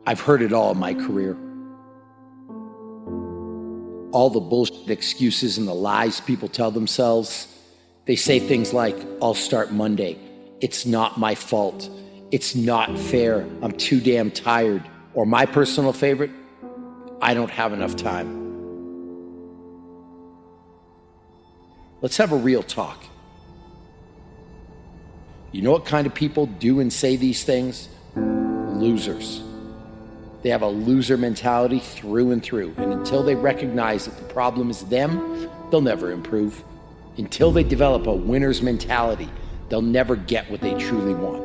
I've heard it all in my career. All the bullshit excuses and the lies people tell themselves. They say things like, I'll start Monday. It's not my fault. It's not fair. I'm too damn tired. Or my personal favorite, I don't have enough time. Let's have a real talk. You know what kind of people do and say these things? Losers. They have a loser mentality through and through. And until they recognize that the problem is them, they'll never improve. Until they develop a winner's mentality, they'll never get what they truly want.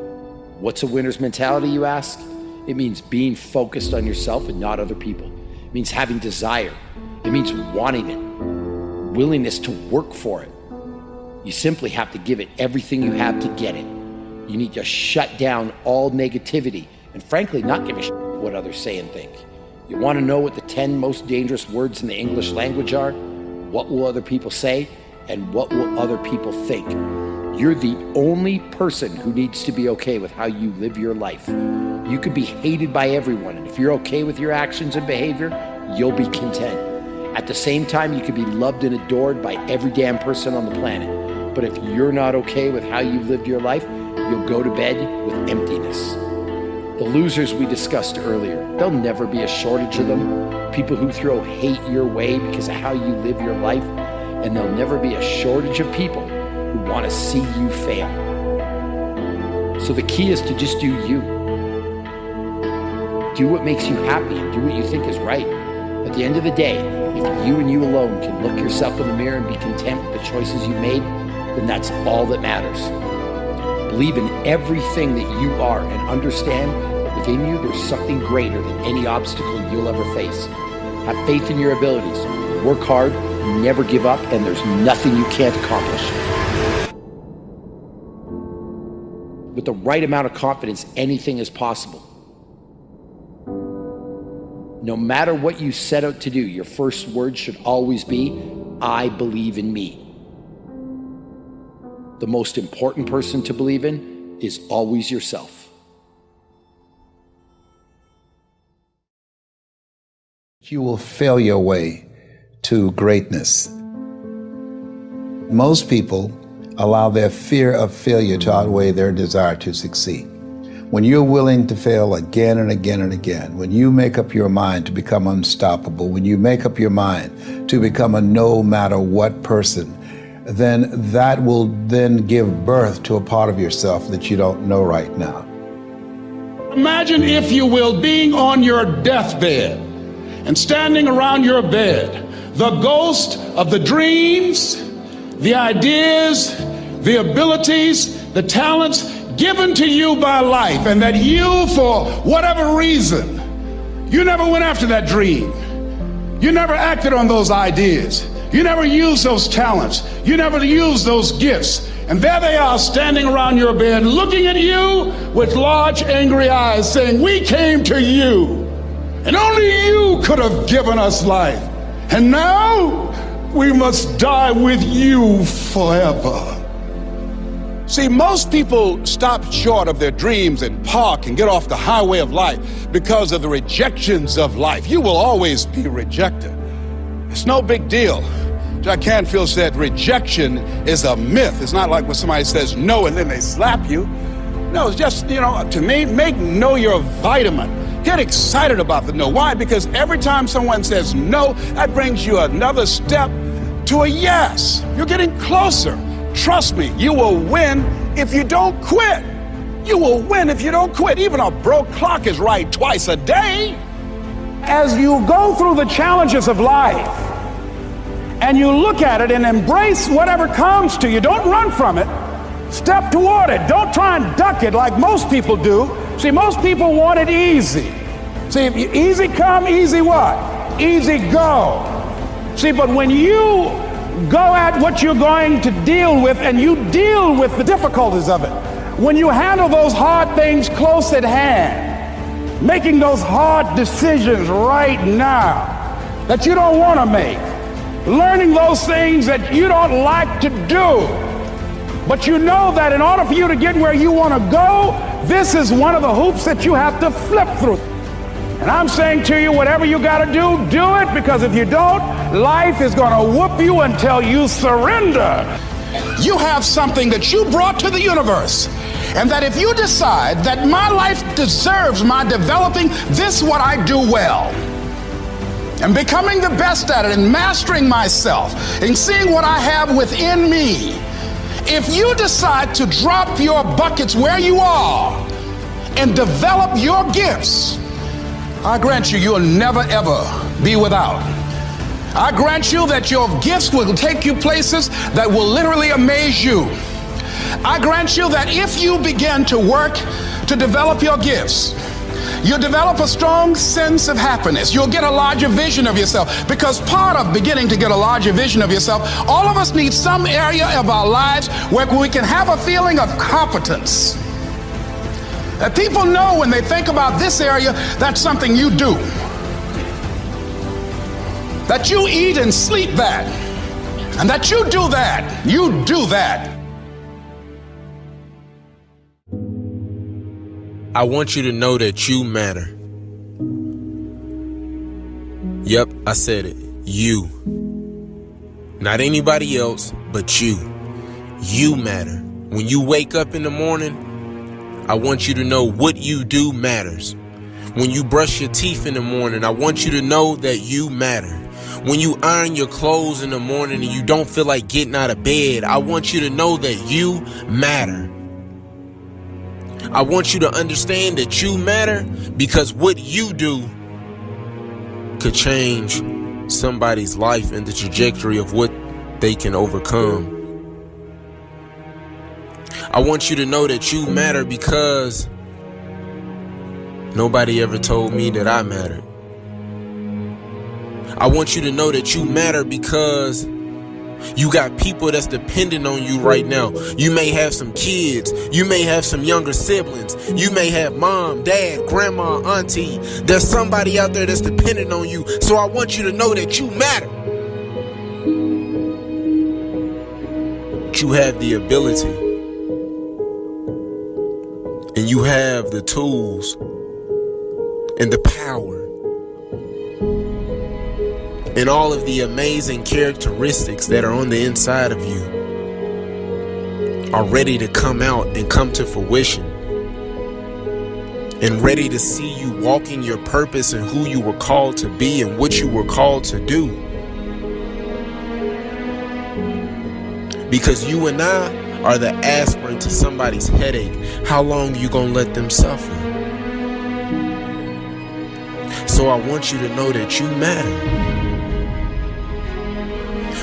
What's a winner's mentality, you ask? It means being focused on yourself and not other people. It means having desire. It means wanting it, willingness to work for it. You simply have to give it everything you have to get it. You need to shut down all negativity and frankly not give a shit what others say and think. You want to know what the 10 most dangerous words in the English language are? What will other people say? And what will other people think? You're the only person who needs to be okay with how you live your life. You could be hated by everyone, and if you're okay with your actions and behavior, you'll be content. At the same time, you could be loved and adored by every damn person on the planet. But if you're not okay with how you lived your life, you'll go to bed with emptiness. The losers we discussed earlier, there'll never be a shortage of them. People who throw hate your way because of how you live your life, and there'll never be a shortage of people who want to see you fail. So the key is to just do you. Do what makes you happy and do what you think is right. At the end of the day, if you and you alone can look yourself in the mirror and be content with the choices you made, then that's all that matters. Believe in everything that you are and understand that within you there's something greater than any obstacle you'll ever face. Have faith in your abilities. Work hard, never give up, and there's nothing you can't accomplish. With the right amount of confidence, anything is possible. No matter what you set out to do, your first word should always be, I believe in me. The most important person to believe in is always yourself. You will fail your way to greatness. Most people allow their fear of failure to outweigh their desire to succeed. When you're willing to fail again and again and again, when you make up your mind to become unstoppable, when you make up your mind to become a no matter what person, then that will then give birth to a part of yourself that you don't know right now. Imagine, if you will, being on your deathbed and standing around your bed, the ghost of the dreams, the ideas, the abilities, the talents given to you by life, and that you, for whatever reason, you never went after that dream. You never acted on those ideas. You never used those talents. You never used those gifts. And there they are standing around your bed looking at you with large angry eyes saying, we came to you and only you could have given us life. And now we must die with you forever. See, most people stop short of their dreams and park and get off the highway of life because of the rejections of life. You will always be rejected. It's no big deal. Jack Canfield said rejection is a myth. It's not like when somebody says no and then they slap you. No, it's just, to me, make no your vitamin. Get excited about the no. Why? Because every time someone says no, that brings you another step to a yes. You're getting closer. Trust me, you will win if you don't quit. You will win if you don't quit. Even a broke clock is right twice a day. As you go through the challenges of life and you look at it and embrace whatever comes to you, don't run from it. Step toward it. Don't try and duck it like most people do. See, most people want it easy. See, if you easy come, easy what? Easy go. See, but when you go at what you're going to deal with and you deal with the difficulties of it, when you handle those hard things close at hand, making those hard decisions right now that you don't want to make, learning those things that you don't like to do, but you know that in order for you to get where you want to go, this is one of the hoops that you have to flip through. And I'm saying to you, whatever you got to do, do it, because if you don't, life is going to whoop you until you surrender. You have something that you brought to the universe, and that if you decide that my life deserves my developing this what I do well, and becoming the best at it, and mastering myself, and seeing what I have within me, if you decide to drop your buckets where you are and develop your gifts, I grant you, you'll never ever be without. I grant you that your gifts will take you places that will literally amaze you. I grant you that if you begin to work to develop your gifts, you'll develop a strong sense of happiness. You'll get a larger vision of yourself, because part of beginning to get a larger vision of yourself, all of us need some area of our lives where we can have a feeling of competence. That people know when they think about this area, that's something you do. That you eat and sleep that. And that you do that. You do that. I want you to know that you matter. Yep, I said it. You. Not anybody else, but you. You matter. When you wake up in the morning, I want you to know what you do matters. When you brush your teeth in the morning, I want you to know that you matter. When you iron your clothes in the morning and you don't feel like getting out of bed, I want you to know that you matter. I want you to understand that you matter, because what you do could change somebody's life and the trajectory of what they can overcome. I want you to know that you matter, because nobody ever told me that I mattered. I want you to know that you matter, because you got people that's dependent on you right now. You may have some kids. You may have some younger siblings. You may have mom, dad, grandma, auntie. There's somebody out there that's dependent on you. So I want you to know that you matter. You have the ability, and you have the tools and the power and all of the amazing characteristics that are on the inside of you are ready to come out and come to fruition, and ready to see you walking your purpose and who you were called to be and what you were called to do. Because you and I are the aspirin to somebody's headache. How long are you gonna let them suffer? So I want you to know that you matter.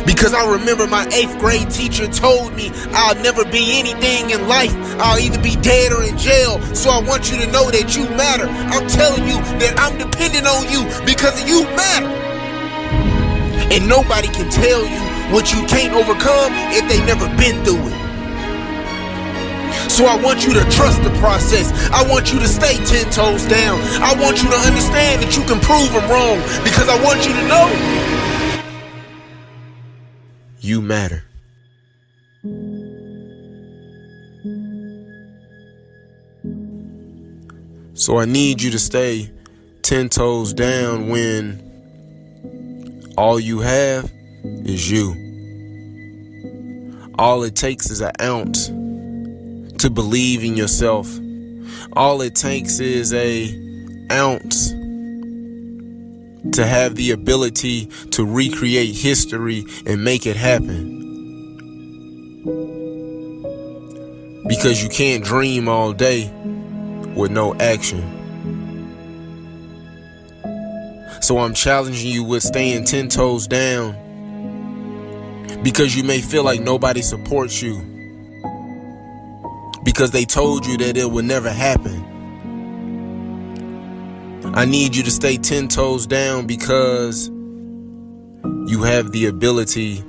Because I remember my 8th grade teacher told me I'll never be anything in life. I'll either be dead or in jail. So I want you to know that you matter. I'm telling you that I'm dependent on you because you matter. And nobody can tell you what you can't overcome if they never been through it. So I want you to trust the process. I want you to stay 10 toes down. I want you to understand that you can prove them wrong, because I want you to know you matter. So I need you to stay 10 toes down when all you have is you. All it takes is an ounce to believe in yourself. All it takes is an ounce to have the ability to recreate history and make it happen. Because you can't dream all day with no action. So I'm challenging you with staying 10 toes down, because you may feel like nobody supports you, because they told you that it would never happen. I need you to stay 10 toes down, because you have the ability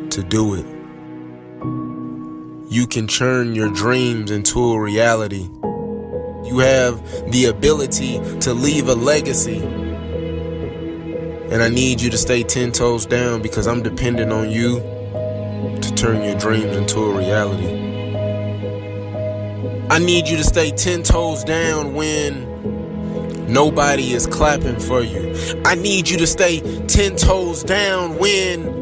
to do it. You can turn your dreams into a reality. You have the ability to leave a legacy. And I need you to stay 10 toes down, because I'm dependent on you to turn your dreams into a reality. I need you to stay 10 toes down when Nobody is clapping for you. I need you to stay 10 toes down when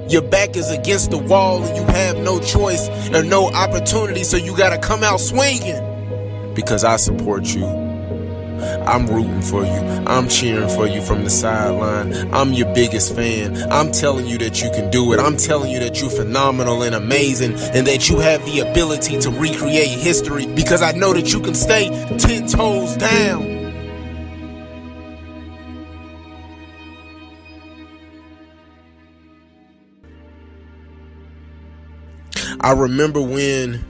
your back is against the wall and you have no choice or no opportunity, so you gotta come out swinging. Because I support you. I'm rooting for you. I'm cheering for you from the sideline. I'm your biggest fan. I'm telling you that you can do it. I'm telling you that you're phenomenal and amazing and that you have the ability to recreate history, because I know that you can stay 10 toes down. I remember when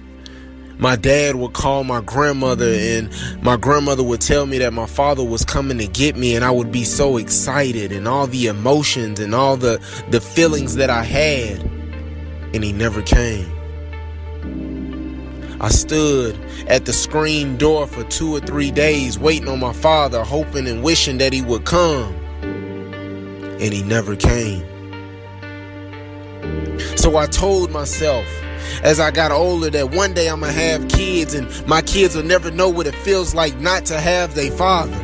my dad would call my grandmother and my grandmother would tell me that my father was coming to get me, and I would be so excited and all the emotions and all the feelings that I had, and he never came. I stood at the screen door for 2 or 3 days waiting on my father, hoping and wishing that he would come, and he never came. So I told myself as I got older that one day I'm gonna have kids, and my kids will never know what it feels like not to have their father,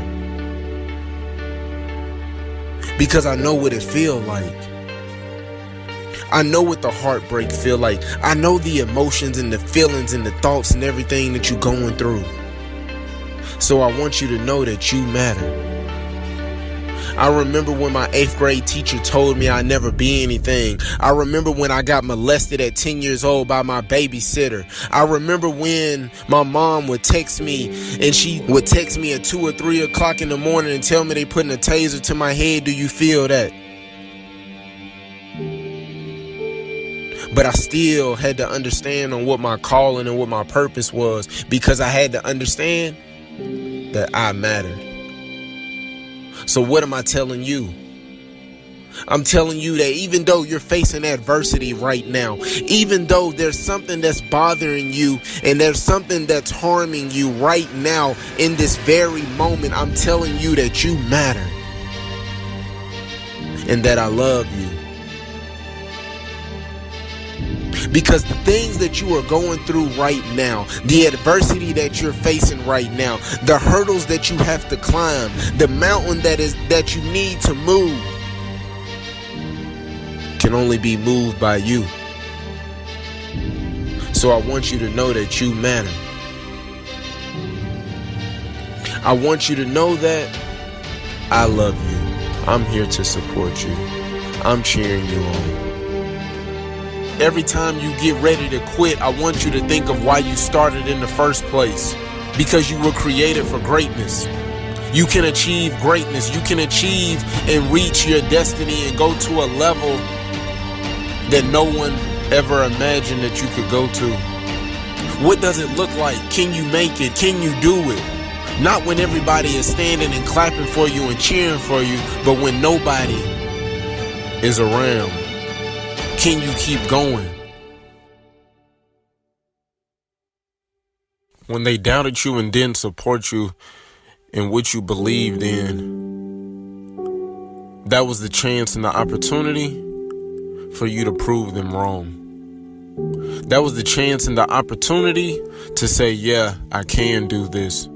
because I know what it feels like. I know what the heartbreak feel like. I know the emotions and the feelings and the thoughts and everything that you're going through. So I want you to know that you matter. I remember when my 8th grade teacher told me I'd never be anything. I remember when I got molested at 10 years old by my babysitter. I remember when my mom would text me, and she would text me at 2 or 3 o'clock in the morning and tell me they putting a taser to my head. Do you feel that? But I still had to understand on what my calling and what my purpose was, because I had to understand that I mattered. So what am I telling you? I'm telling you that even though you're facing adversity right now, even though there's something that's bothering you and there's something that's harming you right now in this very moment, I'm telling you that you matter and that I love you. Because the things that you are going through right now, the adversity that you're facing right now, the hurdles that you have to climb, the mountain that you need to move, can only be moved by you. So I want you to know that you matter. I want you to know that I love you. I'm here to support you. I'm cheering you on. Every time you get ready to quit, I want you to think of why you started in the first place. Because you were created for greatness. You can achieve greatness. You can achieve and reach your destiny and go to a level that no one ever imagined that you could go to. What does it look like? Can you make it? Can you do it? Not when everybody is standing and clapping for you and cheering for you, but when nobody is around. Can you keep going? When they doubted you and didn't support you in what you believed in, that was the chance and the opportunity for you to prove them wrong. That was the chance and the opportunity to say, yeah, I can do this.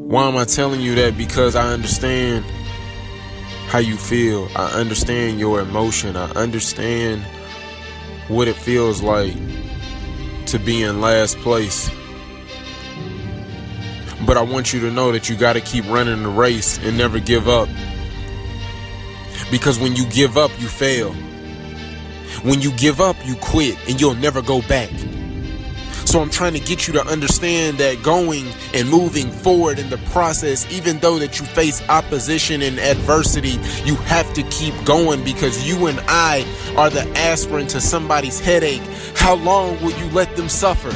Why am I telling you that? Because I understand how you feel. I understand your emotion. I understand what it feels like to be in last place. But I want you to know that you got to keep running the race and never give up. Because when you give up, you fail. When you give up, you quit and you'll never go back. So I'm trying to get you to understand that going and moving forward in the process, even though that you face opposition and adversity, you have to keep going, because you and I are the aspirin to somebody's headache. How long will you let them suffer?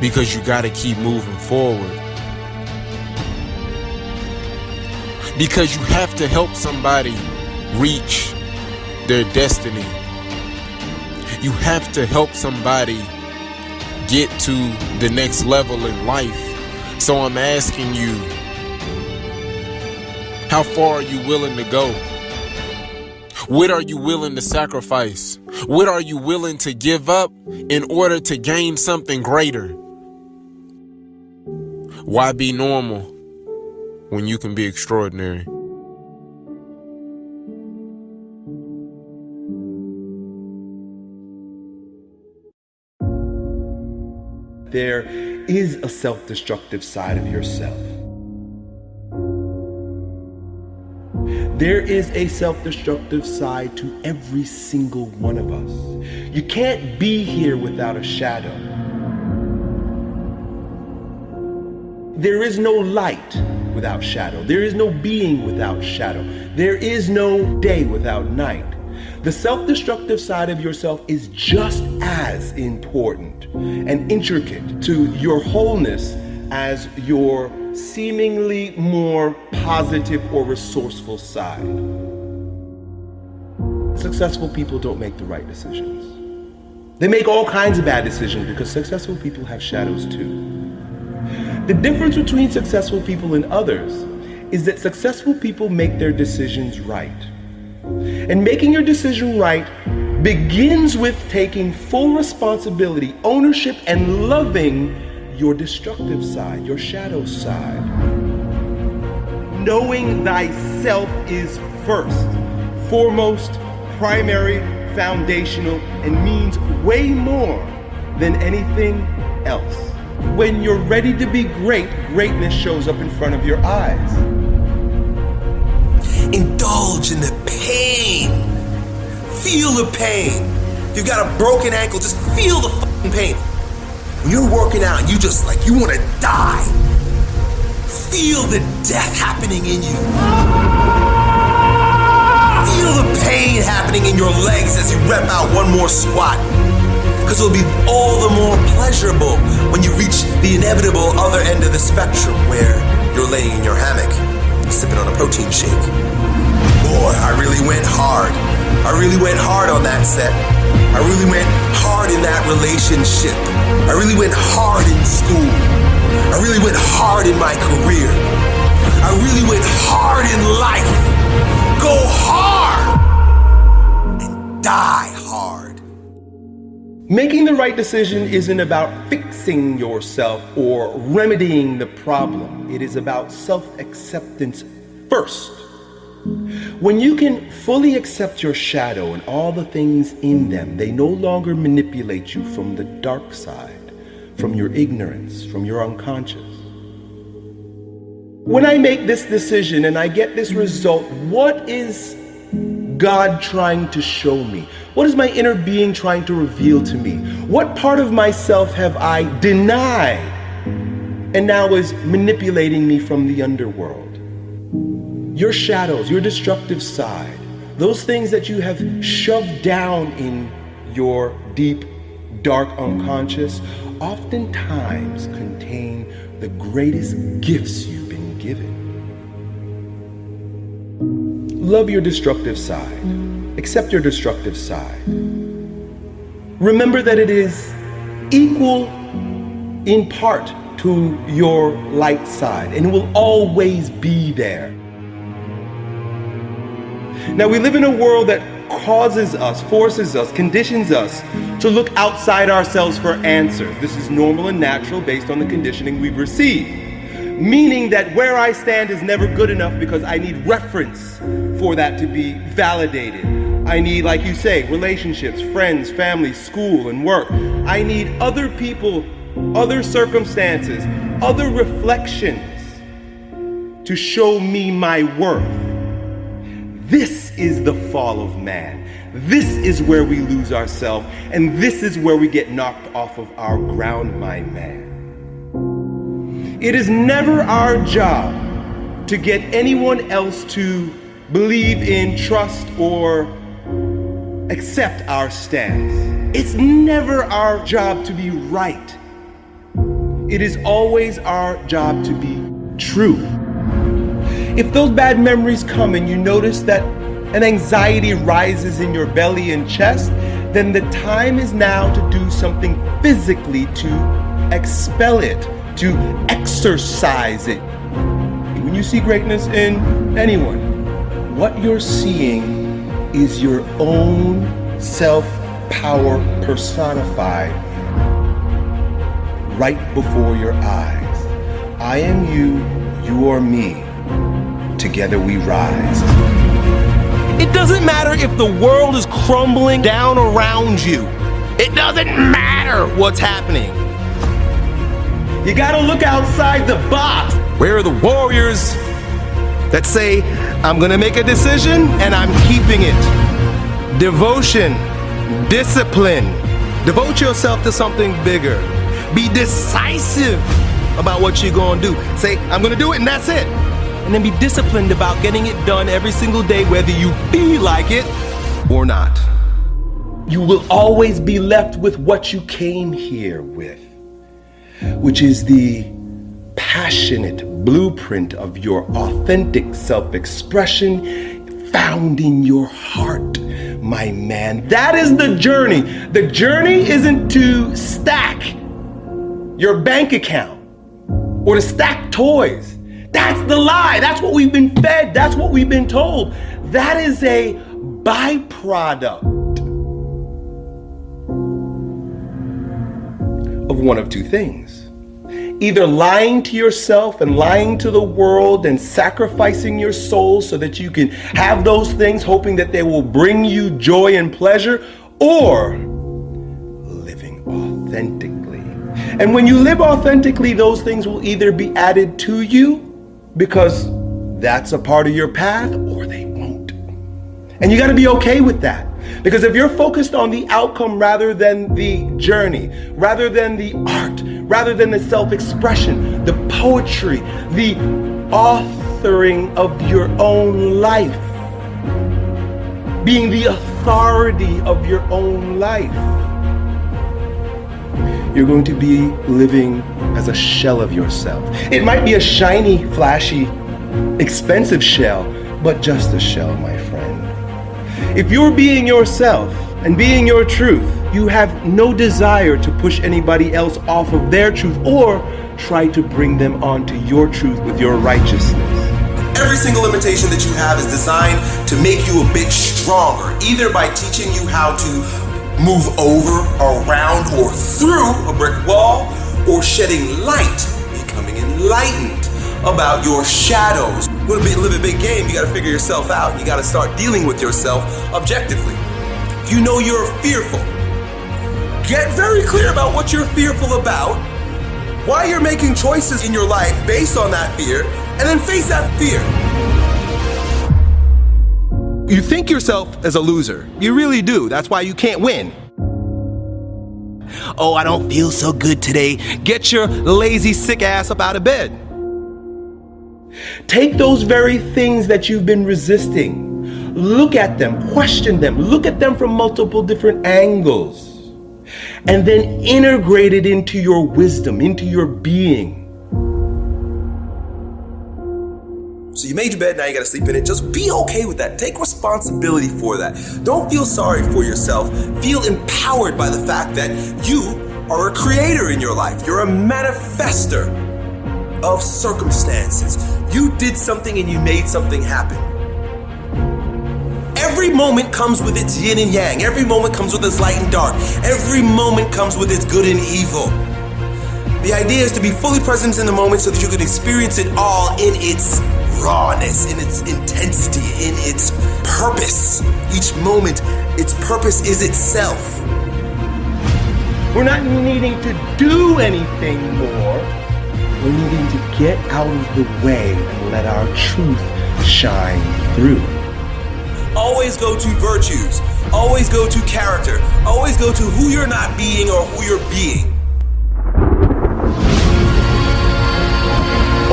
Because you got to keep moving forward. Because you have to help somebody reach their destiny. You have to help somebody get to the next level in life. So I'm asking you, how far are you willing to go? What are you willing to sacrifice? What are you willing to give up in order to gain something greater? Why be normal when you can be extraordinary? There is a self-destructive side of yourself. There is a self-destructive side to every single one of us. You can't be here without a shadow. There is no light without shadow. There is no being without shadow. There is no day without night. The self-destructive side of yourself is just as important and intricate to your wholeness as your seemingly more positive or resourceful side. Successful people don't make the right decisions. They make all kinds of bad decisions because successful people have shadows too. The difference between successful people and others is that successful people make their decisions right. And making your decision right begins with taking full responsibility, ownership, and loving your destructive side, your shadow side. Knowing thyself is first, foremost, primary, foundational, and means way more than anything else. When you're ready to be great, greatness shows up in front of your eyes. Indulge in the pain. Feel the pain. If you've got a broken ankle, just feel the fucking pain. When you're working out and you want to die, feel the death happening in you. Feel the pain happening in your legs as you rep out one more squat. Because it'll be all the more pleasurable when you reach the inevitable other end of the spectrum where you're laying in your hammock, sipping on a protein shake. Boy, I really went hard. I really went hard on that set. I really went hard in that relationship. I really went hard in school. I really went hard in my career. I really went hard in life. Go hard and die hard. Making the right decision isn't about fixing yourself or remedying the problem. It is about self-acceptance first. When you can fully accept your shadow and all the things in them, they no longer manipulate you from the dark side, from your ignorance, from your unconscious. When I make this decision and I get this result, what is God trying to show me? What is my inner being trying to reveal to me? What part of myself have I denied and now is manipulating me from the underworld? Your shadows, your destructive side, those things that you have shoved down in your deep, dark unconscious, oftentimes contain the greatest gifts you've been given. Love your destructive side. Accept your destructive side. Remember that it is equal in part to your light side, and it will always be there. Now, we live in a world that causes us, forces us, conditions us to look outside ourselves for answers. This is normal and natural based on the conditioning we've received. Meaning that where I stand is never good enough because I need reference for that to be validated. I need, like you say, relationships, friends, family, school, and work. I need other people, other circumstances, other reflections to show me my worth. This is the fall of man. This is where we lose ourselves, and this is where we get knocked off of our ground, my man. It is never our job to get anyone else to believe in, trust, or accept our stance. It's never our job to be right. It is always our job to be true. If those bad memories come and you notice that an anxiety rises in your belly and chest, then the time is now to do something physically to expel it, to exercise it. When you see greatness in anyone, what you're seeing is your own self power personified right before your eyes. I am you, you are me. Together we rise. It doesn't matter if the world is crumbling down around you. It doesn't matter what's happening. You gotta look outside the box. Where are the warriors that say, I'm gonna make a decision and I'm keeping it? Devotion, discipline. Devote yourself to something bigger. Be decisive about what you're gonna do. Say, I'm gonna do it and that's it. And then be disciplined about getting it done every single day, whether you feel like it or not. You will always be left with what you came here with, which is the passionate blueprint of your authentic self-expression found in your heart, my man. That is the journey. The journey isn't to stack your bank account or to stack toys. That's the lie. That's what we've been fed. That's what we've been told. That is a byproduct of one of two things. Either lying to yourself and lying to the world and sacrificing your soul so that you can have those things, hoping that they will bring you joy and pleasure, or living authentically. And when you live authentically, those things will either be added to you because that's a part of your path, or they won't. And you got to be okay with that. Because if you're focused on the outcome rather than the journey, rather than the art, rather than the self-expression, the poetry, the authoring of your own life, being the authority of your own life, you're going to be living as a shell of yourself. It might be a shiny, flashy, expensive shell, but just a shell, my friend. If you're being yourself and being your truth, you have no desire to push anybody else off of their truth or try to bring them onto your truth with your righteousness. Every single limitation that you have is designed to make you a bit stronger, either by teaching you how to move over, around, or through a brick wall, or shedding light, becoming enlightened about your shadows. You want to live a big game, you got to figure yourself out. You got to start dealing with yourself objectively. If you know you're fearful, get very clear about what you're fearful about, why you're making choices in your life based on that fear, and then face that fear. You think yourself as a loser. You really do. That's why you can't win. Oh, I don't feel so good today. Get your lazy, sick ass up out of bed. Take those very things that you've been resisting. Look at them, question them, look at them from multiple different angles, and then integrate it into your wisdom, into your being. So you made your bed, now you gotta sleep in it. Just be okay with that. Take responsibility for that. Don't feel sorry for yourself. Feel empowered by the fact that you are a creator in your life. You're a manifester of circumstances. You did something and you made something happen. Every moment comes with its yin and yang. Every moment comes with its light and dark. Every moment comes with its good and evil. The idea is to be fully present in the moment so that you can experience it all in its rawness, in its intensity, in its purpose. Each moment, its purpose is itself. We're not needing to do anything more. We're needing to get out of the way and let our truth shine through. Always go to virtues. Always go to character. Always go to who you're not being or who you're being.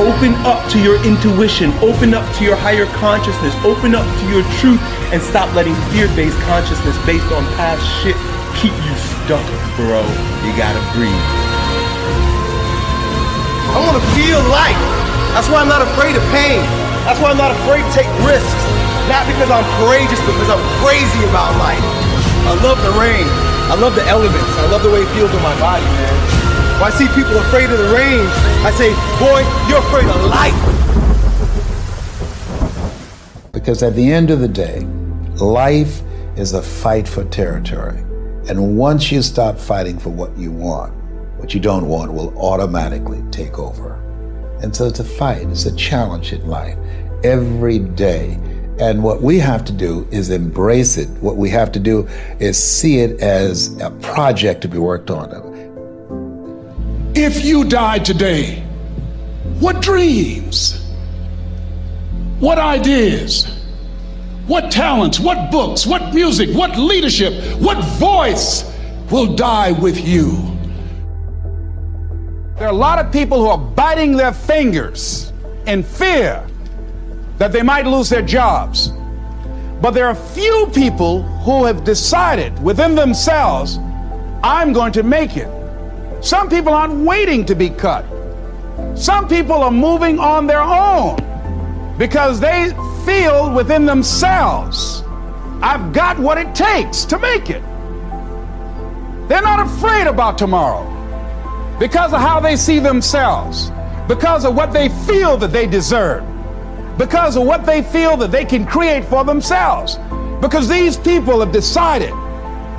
Open up to your intuition, open up to your higher consciousness, open up to your truth, and stop letting fear-based consciousness based on past shit keep you stuck, bro. You gotta breathe. I wanna feel life. That's why I'm not afraid of pain. That's why I'm not afraid to take risks. Not because I'm courageous, but because I'm crazy about life. I love the rain. I love the elements. I love the way it feels in my body, man. When I see people afraid of the rain, I say, boy, you're afraid of life. Because at the end of the day, life is a fight for territory. And once you stop fighting for what you want, what you don't want will automatically take over. And so it's a fight, it's a challenge in life every day. And what we have to do is embrace it. What we have to do is see it as a project to be worked on. If you died today, what dreams, what ideas, what talents, what books, what music, what leadership, what voice will die with you? There are a lot of people who are biting their fingers in fear that they might lose their jobs. But there are few people who have decided within themselves, I'm going to make it. Some people aren't waiting to be cut. Some people are moving on their own because they feel within themselves, I've got what it takes to make it. They're not afraid about tomorrow because of how they see themselves, because of what they feel that they deserve, because of what they feel that they can create for themselves. Because these people have decided,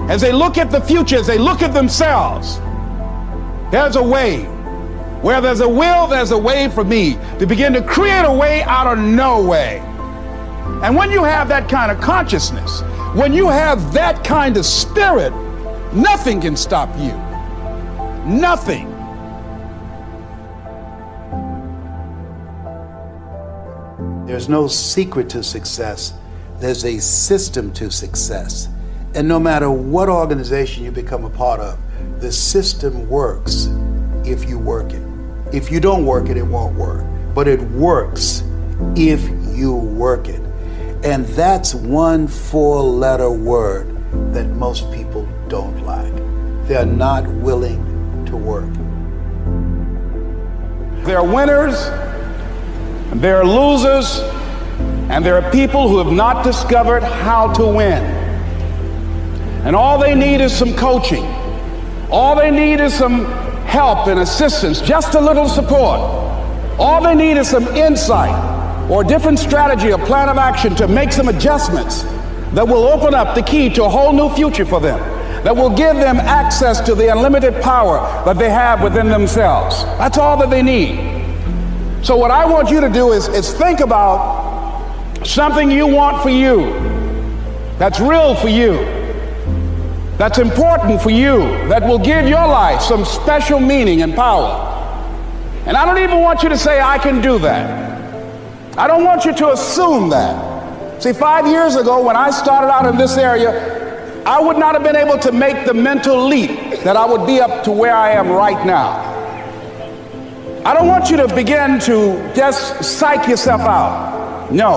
as they look at the future, as they look at themselves, there's a way. Where there's a will, there's a way for me to begin to create a way out of no way. And when you have that kind of consciousness, when you have that kind of spirit, nothing can stop you. Nothing. There's no secret to success. There's a system to success. And no matter what organization you become a part of, the system works if you work it. If you don't work it, it won't work. But it works if you work it. And that's one 4-letter word that most people don't like. They're not willing to work. There are winners, and there are losers, and there are people who have not discovered how to win. And all they need is some coaching. All they need is some help and assistance, just a little support. All they need is some insight or a different strategy, a plan of action to make some adjustments that will open up the key to a whole new future for them, that will give them access to the unlimited power that they have within themselves. That's all that they need. So what I want you to do is think about something you want for you, that's real for you, that's important for you, that will give your life some special meaning and power. And I don't even want you to say, I can do that. I don't want you to assume that. See, 5 years ago when I started out in this area, I would not have been able to make the mental leap that I would be up to where I am right now. I don't want you to begin to just psych yourself out. No.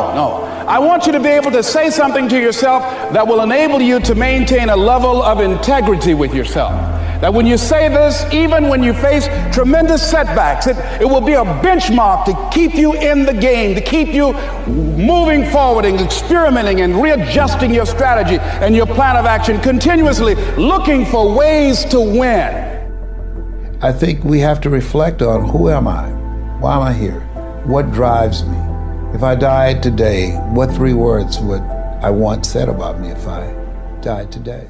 I want you to be able to say something to yourself that will enable you to maintain a level of integrity with yourself. That when you say this, even when you face tremendous setbacks, it will be a benchmark to keep you in the game, to keep you moving forward and experimenting and readjusting your strategy and your plan of action, continuously looking for ways to win. I think we have to reflect on, who am I? Why am I here? What drives me? If I died today, what 3 words would I want said about me if I died today?